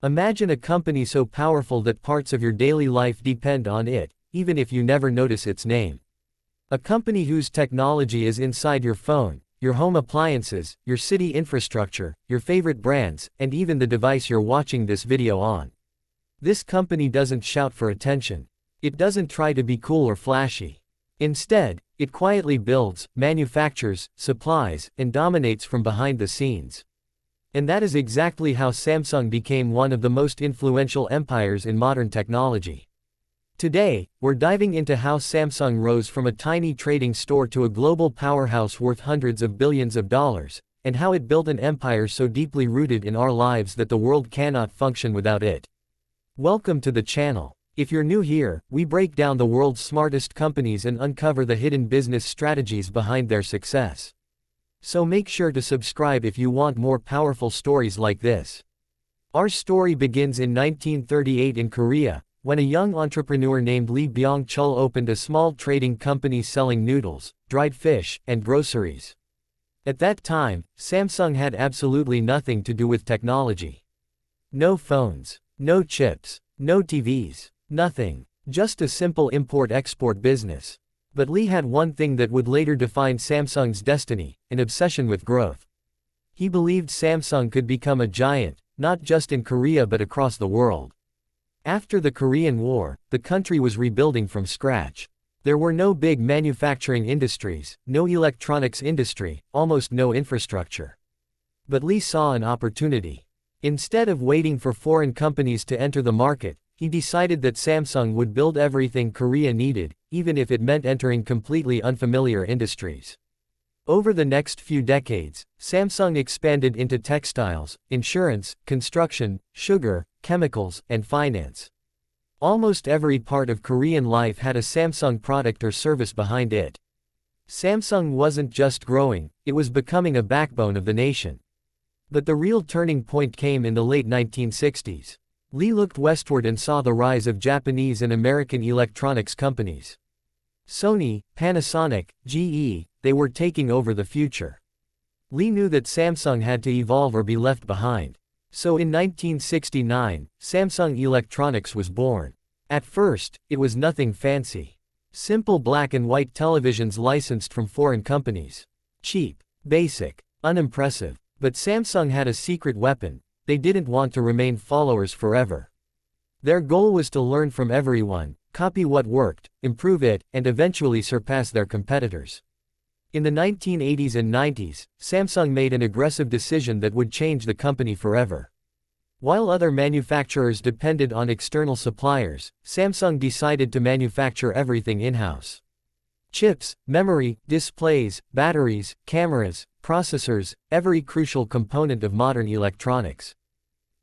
Imagine a company so powerful that parts of your daily life depend on it, even if you never notice its name. A company whose technology is inside your phone, your home appliances, your city infrastructure, your favorite brands, and even the device you're watching this video on. This company doesn't shout for attention. It doesn't try to be cool or flashy. Instead, it quietly builds, manufactures, supplies, and dominates from behind the scenes. And that is exactly how Samsung became one of the most influential empires in modern technology. Today, we're diving into how Samsung rose from a tiny trading store to a global powerhouse worth hundreds of billions of dollars, and how it built an empire so deeply rooted in our lives that the world cannot function without it. Welcome to the channel. If you're new here, we break down the world's smartest companies and uncover the hidden business strategies behind their success. So make sure to subscribe if you want more powerful stories like this. Our story begins in 1938 in Korea, when a young entrepreneur named Lee Byung-chul opened a small trading company selling noodles, dried fish, and groceries. At that time, Samsung had absolutely nothing to do with technology. No phones, no chips, no TVs, nothing. Just a simple import-export business. But Lee had one thing that would later define Samsung's destiny, an obsession with growth. He believed Samsung could become a giant, not just in Korea but across the world. After the Korean War, the country was rebuilding from scratch. There were no big manufacturing industries, no electronics industry, almost no infrastructure. But Lee saw an opportunity. Instead of waiting for foreign companies to enter the market, he decided that Samsung would build everything Korea needed, even if it meant entering completely unfamiliar industries. Over the next few decades, Samsung expanded into textiles, insurance, construction, sugar, chemicals, and finance. Almost every part of Korean life had a Samsung product or service behind it. Samsung wasn't just growing, it was becoming a backbone of the nation. But the real turning point came in the late 1960s. Lee looked westward and saw the rise of Japanese and American electronics companies. Sony, Panasonic, GE, they were taking over the future. Lee knew that Samsung had to evolve or be left behind. So in 1969, Samsung Electronics was born. At first, it was nothing fancy. Simple black and white televisions licensed from foreign companies. Cheap, basic, unimpressive. But Samsung had a secret weapon. They didn't want to remain followers forever. Their goal was to learn from everyone, copy what worked, improve it, and eventually surpass their competitors. In the 1980s and 90s, Samsung made an aggressive decision that would change the company forever. While other manufacturers depended on external suppliers, Samsung decided to manufacture everything in-house. Chips, memory, displays, batteries, cameras, processors, every crucial component of modern electronics.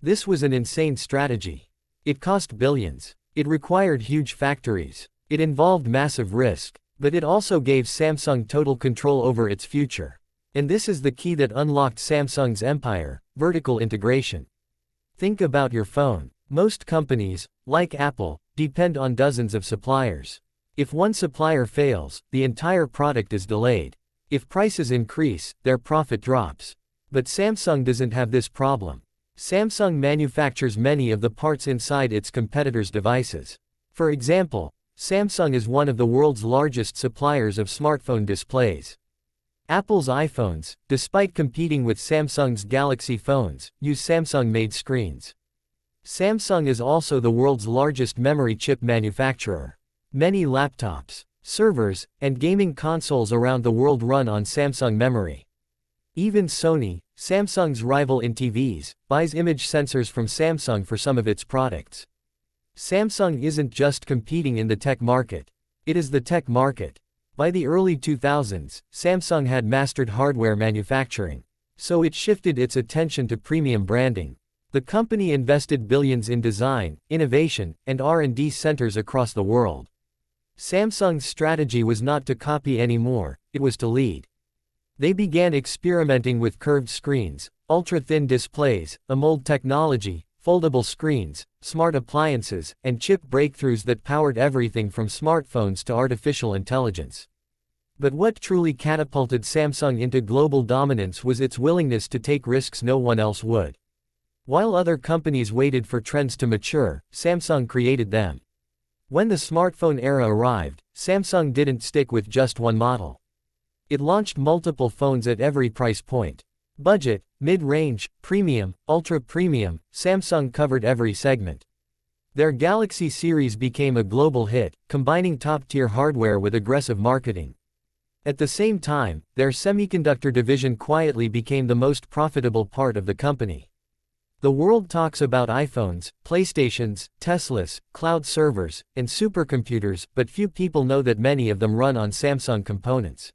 This was an insane strategy. It cost billions. It required huge factories. It involved massive risk. But it also gave Samsung total control over its future. And this is the key that unlocked Samsung's empire: vertical integration. Think about your phone. Most companies, like Apple, depend on dozens of suppliers. If one supplier fails, the entire product is delayed. If prices increase, their profit drops. But Samsung doesn't have this problem. Samsung manufactures many of the parts inside its competitors' devices. For example, Samsung is one of the world's largest suppliers of smartphone displays. Apple's iPhones, despite competing with Samsung's Galaxy phones, use Samsung-made screens. Samsung is also the world's largest memory chip manufacturer. Many laptops, servers, and gaming consoles around the world run on Samsung memory. Even Sony, Samsung's rival in TVs, buys image sensors from Samsung for some of its products. Samsung isn't just competing in the tech market. It is the tech market. By the early 2000s, Samsung had mastered hardware manufacturing. So it shifted its attention to premium branding. The company invested billions in design, innovation, and R&D centers across the world. Samsung's strategy was not to copy anymore, it was to lead. They began experimenting with curved screens, ultra-thin displays, AMOLED technology, foldable screens, smart appliances, and chip breakthroughs that powered everything from smartphones to artificial intelligence. But what truly catapulted Samsung into global dominance was its willingness to take risks no one else would. While other companies waited for trends to mature, Samsung created them. When the smartphone era arrived, Samsung didn't stick with just one model. It launched multiple phones at every price point. Budget, mid-range, premium, ultra-premium, Samsung covered every segment. Their Galaxy series became a global hit, combining top-tier hardware with aggressive marketing. At the same time, their semiconductor division quietly became the most profitable part of the company. The world talks about iPhones, PlayStations, Teslas, cloud servers, and supercomputers, but few people know that many of them run on Samsung components.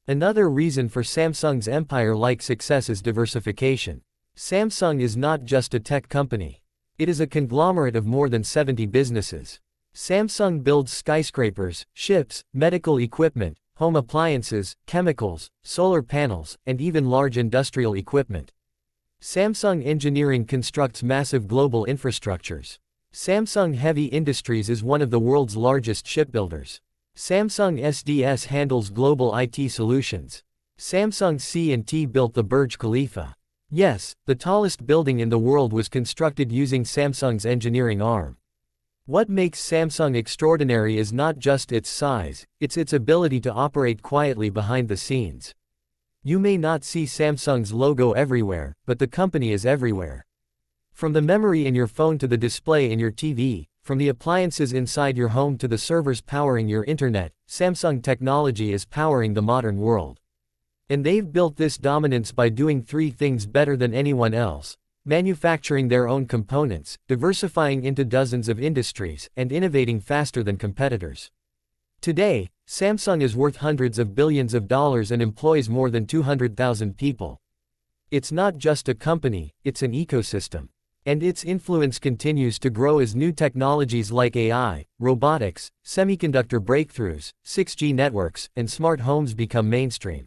Another reason for Samsung's empire-like success is diversification. Samsung is not just a tech company. It is a conglomerate of more than 70 businesses. Samsung builds skyscrapers, ships, medical equipment, home appliances, chemicals, solar panels, and even large industrial equipment. Samsung Engineering constructs massive global infrastructures. Samsung Heavy Industries is one of the world's largest shipbuilders. Samsung SDS handles global IT solutions. Samsung C&T built the Burj Khalifa. Yes, the tallest building in the world was constructed using Samsung's engineering arm. What makes Samsung extraordinary is not just its size, it's its ability to operate quietly behind the scenes. You may not see Samsung's logo everywhere, but the company is everywhere. From the memory in your phone to the display in your TV, from the appliances inside your home to the servers powering your internet, Samsung technology is powering the modern world. And they've built this dominance by doing three things better than anyone else: manufacturing their own components, diversifying into dozens of industries, and innovating faster than competitors. Today, Samsung is worth hundreds of billions of dollars and employs more than 200,000 people. It's not just a company, it's an ecosystem. And its influence continues to grow as new technologies like AI, robotics, semiconductor breakthroughs, 6G networks, and smart homes become mainstream.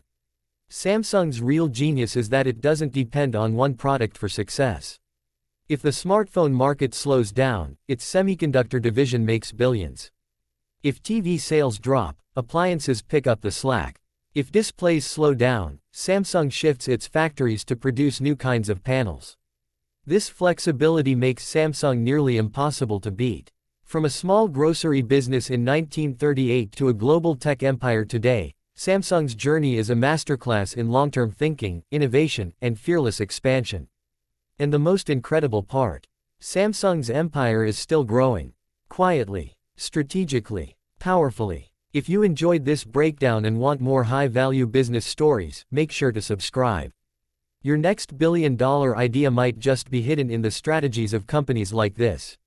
Samsung's real genius is that it doesn't depend on one product for success. If the smartphone market slows down, its semiconductor division makes billions. If TV sales drop, appliances pick up the slack. If displays slow down, Samsung shifts its factories to produce new kinds of panels. This flexibility makes Samsung nearly impossible to beat. From a small grocery business in 1938 to a global tech empire today, Samsung's journey is a masterclass in long-term thinking, innovation, and fearless expansion. And the most incredible part: Samsung's empire is still growing. Quietly, strategically, powerfully. If you enjoyed this breakdown and want more high-value business stories, make sure to subscribe. Your next billion-dollar idea might just be hidden in the strategies of companies like this.